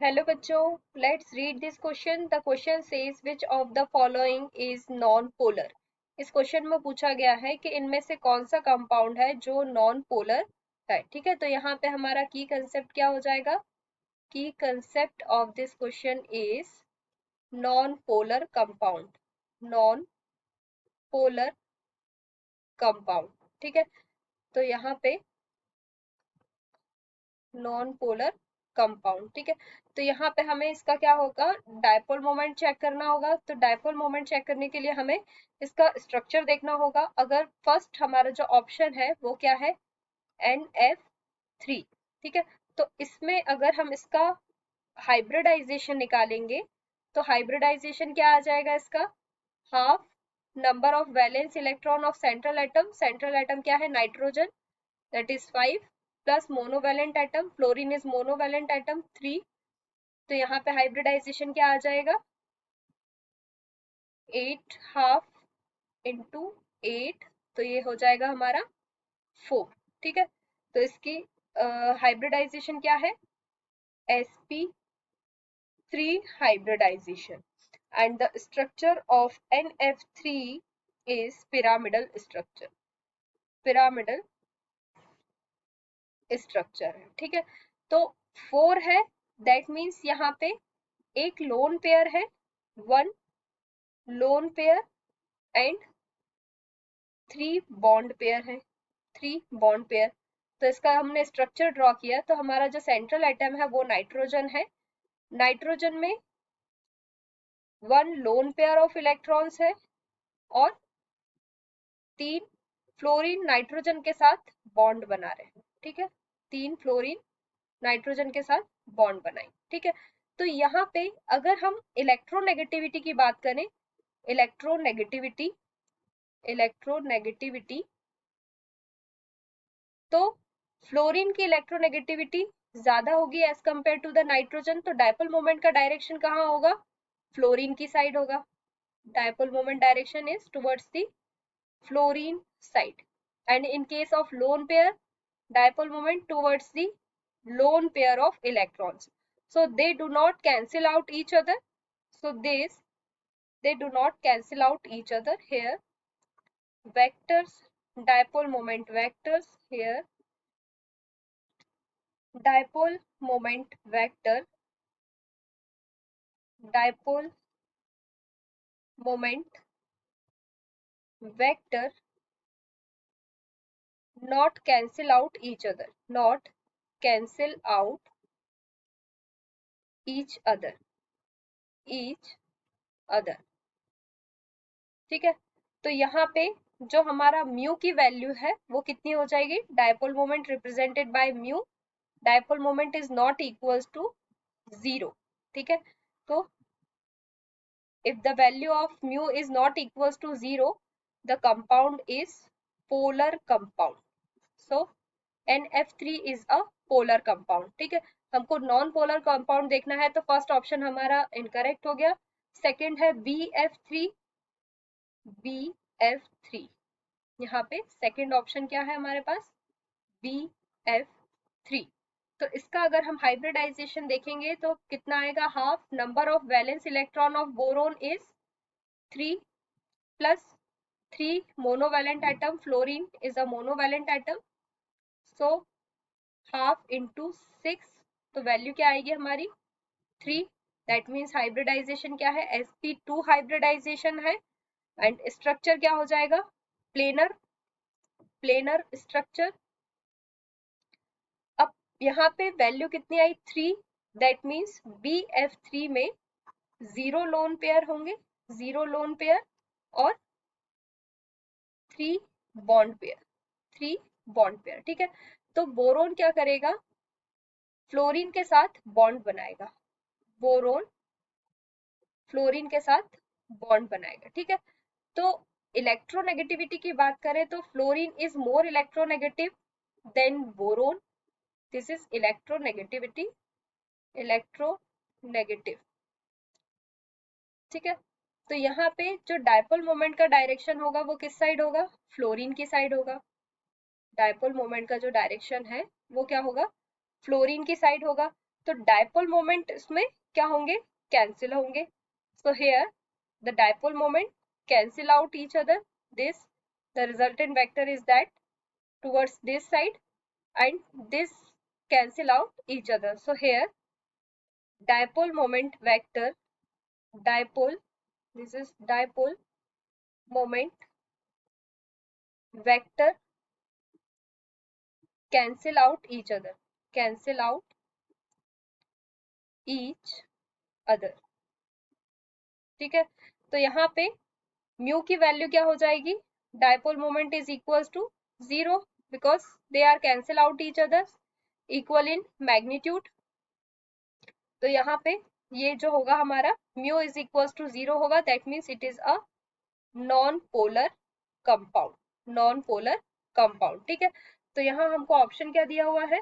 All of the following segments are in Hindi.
हेलो बच्चों, let's read this question. The question says which of the following is non polar. इस क्वेश्चन में पूछा गया है कि इनमें से कौन सा कंपाउंड है जो नॉन पोलर है। ठीक है, तो यहाँ पे हमारा की कंसेप्ट क्या हो जाएगा? की concept of this question is non polar compound. Non polar compound. ठीक है, तो यहाँ पे नॉन पोलर कंपाउंड। ठीक है, तो यहाँ पे हमें इसका क्या होगा, डायपोल मोमेंट चेक करना होगा। तो डायपोल मोमेंट चेक करने के लिए हमें इसका स्ट्रक्चर देखना होगा। अगर फर्स्ट हमारा जो ऑप्शन है वो क्या है, NF3। ठीक है, तो इसमें अगर हम इसका हाइब्रिडाइजेशन निकालेंगे तो हाइब्रिडाइजेशन क्या आ जाएगा इसका, half number of valence electron of central atom. Central atom क्या है, nitrogen, that is 5 plus monovalent atom, fluorine is monovalent atom 3। तो यहाँ पे हाइब्रिडाइजेशन क्या आ जाएगा, 8 हाफ इंटू 8, तो ये हो जाएगा हमारा 4। ठीक है, तो इसकी हाइब्रिडाइजेशन क्या है, sp3 hybridization, and the structure of NF3 is pyramidal structure। pyramidal structure है। ठीक है, तो 4 है, दैट मीन्स यहाँ पे एक लोन पेयर है, one lone pair and 3 bond pair है, 3 बॉन्ड पेयर। तो इसका हमने स्ट्रक्चर ड्रॉ किया, तो हमारा जो सेंट्रल एटम है वो नाइट्रोजन है। नाइट्रोजन में 1 लोन पेयर ऑफ इलेक्ट्रॉन्स है और 3 फ्लोरीन नाइट्रोजन के साथ बॉन्ड बना रहे हैं। ठीक है, 3 फ्लोरीन नाइट्रोजन के साथ बॉन्ड बनाए। ठीक है, तो यहाँ पे अगर हम इलेक्ट्रोनेगेटिविटी की बात करें, इलेक्ट्रोनेगेटिविटी इलेक्ट्रोनेगेटिविटी तो फ्लोरीन की इलेक्ट्रोनेगेटिविटी ज्यादा होगी as compare to the nitrogen. तो डायपोल मोमेंट का डायरेक्शन कहाँ होगा, फ्लोरीन की साइड होगा। Dipole moment direction is towards the fluorine side, and in case of lone pair dipole moment towards the lone pair of electrons, so they do not cancel out each other, so they do not cancel out each other here. Vectors, dipole moment vectors here, dipole moment vector, dipole moment vector not cancel out each other, not cancel out each other। ठीक है, तो यहाँ पे जो हमारा म्यू की वैल्यू है वो कितनी हो जाएगी, dipole moment represented by mu, dipole moment is not equals to 0। ठीक है, तो if the value of mu is not equals to 0, the compound is polar compound, so NF3 is a polar compound। ठीक है, हमको नॉन पोलर कंपाउंड देखना है, तो फर्स्ट ऑप्शन हमारा इनकरेक्ट हो गया। सेकंड है BF3, BF3, यहाँ पे सेकंड ऑप्शन क्या है हमारे पास, BF3। तो इसका अगर हम हाइब्रिडाइजेशन देखेंगे तो कितना आएगा, half number of valence electron of boron is 3 plus 3 monovalent atom, fluorine is a monovalent atom, so half into 6, तो वैल्यू क्या आएगी हमारी 3। दैट मीन्स हाइब्रिडाइजेशन क्या है, sp2 हाइब्रिडाइजेशन है, एंड स्ट्रक्चर क्या हो जाएगा, प्लेनर प्लेनर स्ट्रक्चर। अब यहाँ पे वैल्यू कितनी आई, 3, दैट मीन्स BF3 में 0 लोन पेयर होंगे, 0 लोन पेयर और 3 बॉन्ड पेयर, 3 बॉन्ड पेयर। ठीक है, तो बोरोन क्या करेगा, फ्लोरीन के साथ बॉन्ड बनाएगा, बोरोन फ्लोरीन के साथ बॉन्ड बनाएगा। ठीक है, तो इलेक्ट्रोनेगेटिविटी की बात करें तो fluorine is more electronegative than boron, this is electronegativity, electronegative. ठीक है, तो यहाँ पे जो डायपोल मोमेंट का डायरेक्शन होगा वो किस साइड होगा, फ्लोरीन की साइड होगा। डायपोल मोमेंट का जो डायरेक्शन है वो क्या होगा, फ्लोरीन की साइड होगा। तो डायपोल मोमेंट इसमें क्या होंगे, कैंसिल होंगे. So here the dipole moment cancel out each other. This the resultant vector is that towards this side and this cancel out each other. So here dipole moment vector, dipole, this is dipole moment vector cancel out each other, cancel out each other. ठीक है, तो यहाँ पे म्यू की वैल्यू क्या हो जाएगी, dipole moment is equals to 0 because they are cancel out each other, equal in magnitude. तो यहाँ पे ये जो होगा हमारा म्यू इज इक्वल्स टू 0 होगा, that means it is a non polar compound, non polar compound. ठीक है, तो यहाँ हमको ऑप्शन क्या दिया हुआ है,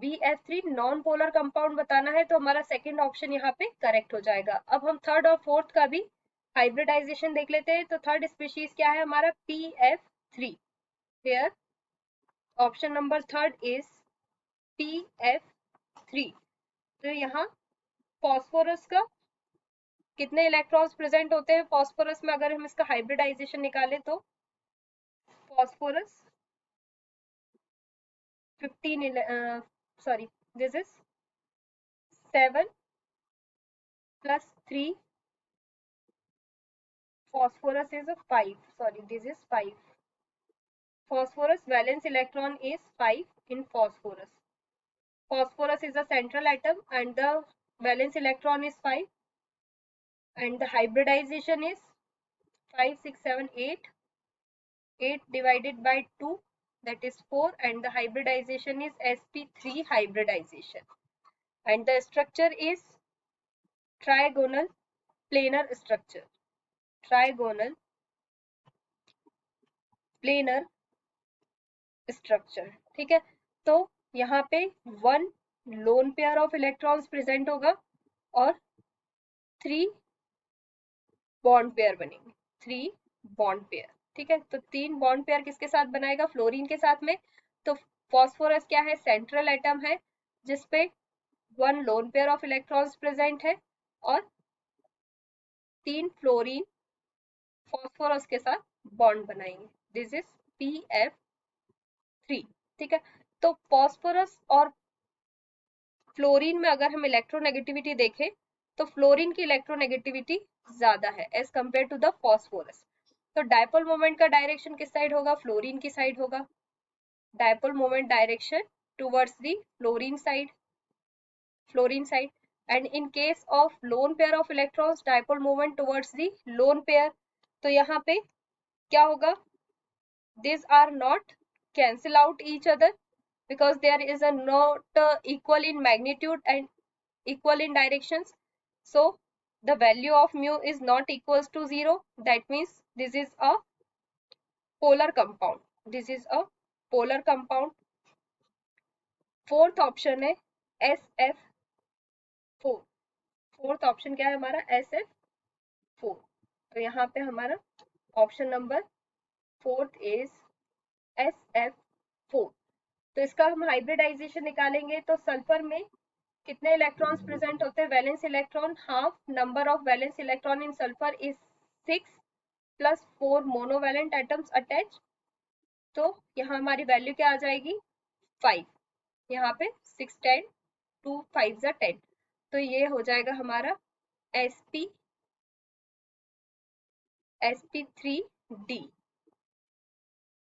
BF3 नॉन पोलर कंपाउंड बताना है, तो हमारा सेकंड ऑप्शन यहाँ पे करेक्ट हो जाएगा. अब हम थर्ड और फोर्थ का भी हाइब्रिडाइजेशन देख लेते हैं. तो थर्ड स्पीशीज क्या है हमारा, PF3. Here option number third is PF3. तो यहाँ फॉस्फोरस का कितने इलेक्ट्रॉन्स प्रेजेंट होते हैं फॉस्फोरस में, अगर हम इसका हाइब्रिडाइजेशन निकालें तो phosphorus 15 sorry, this is 7 plus 3, phosphorus is a 5, sorry, this is 5. Phosphorus valence electron is 5 in phosphorus. Phosphorus is a central atom and the valence electron is 5 and the hybridization is 5, 6, 7, 8. 8 divided by 2, that is 4, and the hybridization is sp3 hybridization. And the structure is trigonal planar structure. Trigonal planar structure. ठीक है, तो यहाँ पे 1 loan pair of electrons present होगा और 3 बॉन्ड पेयर बनेंगे, 3 बॉन्ड पेयर. ठीक है, तो 3 बॉन्ड पेयर किसके साथ बनाएगा, फ्लोरीन के साथ में. तो फॉस्फोरस क्या है, सेंट्रल एटम है जिसपे 1 loan pair of electrons present है और 3 फ्लोरीन फॉस्फोरस के साथ बॉन्ड बनाएंगे. This is PF3. ठीक है, तो फॉस्फोरस और फ्लोरीन में अगर हम इलेक्ट्रोनेगेटिविटी देखें तो फ्लोरीन की इलेक्ट्रोनेगेटिविटी ज्यादा है as compare to the phosphorus. तो डायपोल मोमेंट का डायरेक्शन किस साइड होगा, फ्लोरीन की साइड होगा. Dipole moment direction towards the fluorine side, fluorine side. And in case of lone pair of electrons, dipole moment towards the lone pair. तो यहाँ पे क्या होगा, these are not cancel out each other because there is a not equal in magnitude and equal in directions. So the value of mu is not equals to 0. That means this is a polar compound. This is a polar compound. Fourth option है SF4. फोर्थ ऑप्शन क्या है हमारा, SF4. तो यहाँ पे हमारा option number fourth is SF4. तो इसका हम हाइब्रिडाइजेशन निकालेंगे तो सल्फर में कितने इलेक्ट्रॉन्स प्रेजेंट होते हैं, valence electron half. Number of valence electron in sulphur is 6 plus 4 monovalent atoms attach. तो यहाँ हमारी वैल्यू क्या आ जाएगी, 5. यहाँ पे 6 10 2 5 10. तो ये हो जाएगा हमारा sp3d,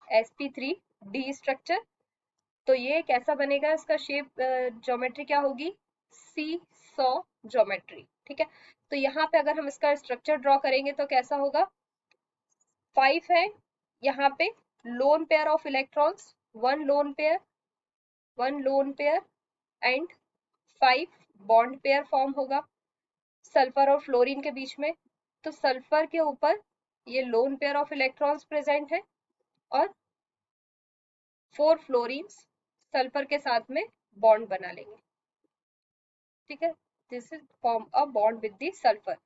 sp3d स्ट्रक्चर. तो ये कैसा बनेगा, इसका शेप ज्योमेट्री क्या होगी, सी सॉ ज्योमेट्री. ठीक है, तो यहाँ पे अगर हम इसका स्ट्रक्चर ड्रॉ करेंगे तो कैसा होगा, 5 है यहाँ पे loan pair of electrons, 1 lone pair and 5 bond pair form होगा सल्फर और फ्लोरीन के बीच में. तो सल्फर के ऊपर ये loan pair of electrons present है और 4 फ्लोरीन्स सल्फर के साथ में बॉन्ड बना लेंगे. ठीक है, this is form a bond with the sulphur.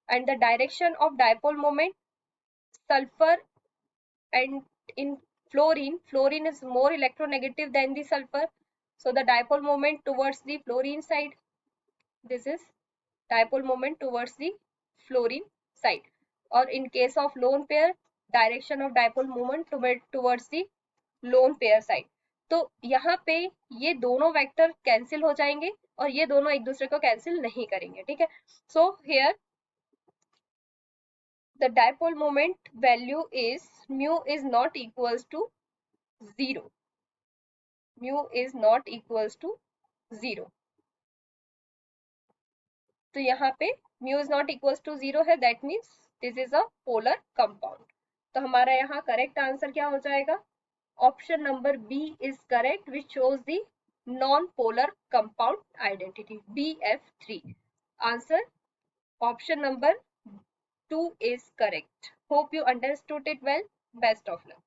And the direction of dipole moment, sulphur and in fluorine is more electronegative than the sulfur. So the dipole moment towards the fluorine side. This is dipole moment towards the fluorine side. Or in case of lone pair, direction of dipole moment towards the lone pair side. तो यहाँ पे ये दोनों वेक्टर कैंसिल हो जाएंगे और ये दोनों एक दूसरे को कैंसिल नहीं करेंगे, ठीक है. So here the dipole moment value is mu is not equals to 0. Mu is not equals to 0. तो यहाँ पे mu is not equals to 0 है, that means this is a polar compound. तो हमारा यहाँ करेक्ट आंसर क्या हो जाएगा? Option number B is correct, which shows the non polar compound identity, BF3. Answer option number 2 is correct. Hope you understood it well. Best of luck.